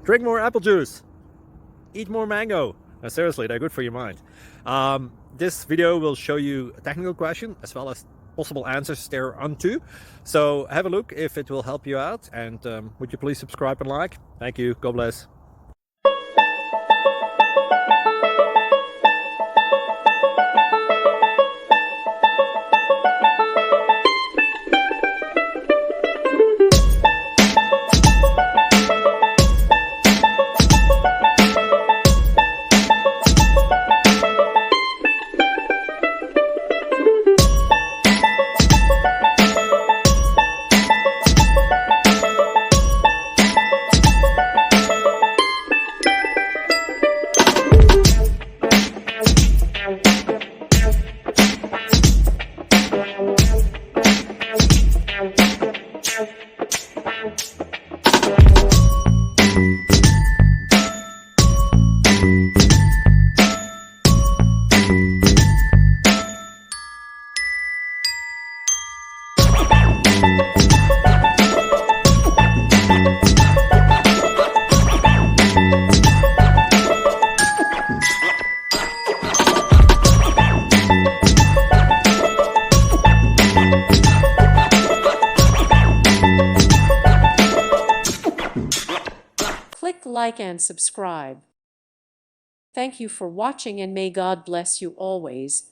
Drink more apple juice. Eat more mango. No, seriously, they're good for your mind. This video will show you a technical question as well as possible answers thereunto. So have a look if it will help you out, and would you please subscribe and like? Thank you. God bless. Click like and subscribe. Thank you for watching, and may God bless you always.